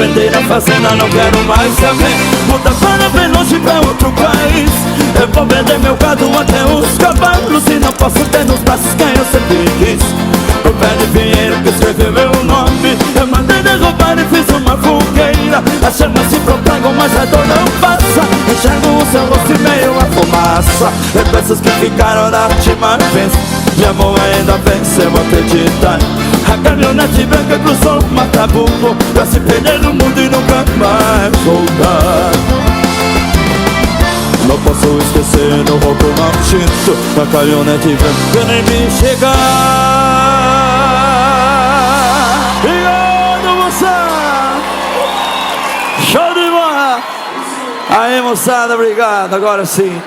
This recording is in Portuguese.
vender a fazenda, não quero mais saber. Muda para bem longe pra outro país. Eu vou vender meu gado até os cavalos, e não posso ter nos braços quem eu sempre quis. O pé de pinheiro que escreveu meu nome, eu mandei derrubar e fiz uma fogueira. As chamas se propagam, mas a dor não passa. Enxergo o seu rosto e meio a fumaça. Lembranças que ficaram na última vez. Meu amor ainda venceu acreditar. A caminhonete branca cruzou o Matabuco pra se perder no mundo e nunca mais voltar. Não posso esquecer no roubo maldito da caminhonete branca nem me chegar. Obrigado, moçada! Show de bola! Aí, moçada, obrigado, agora sim.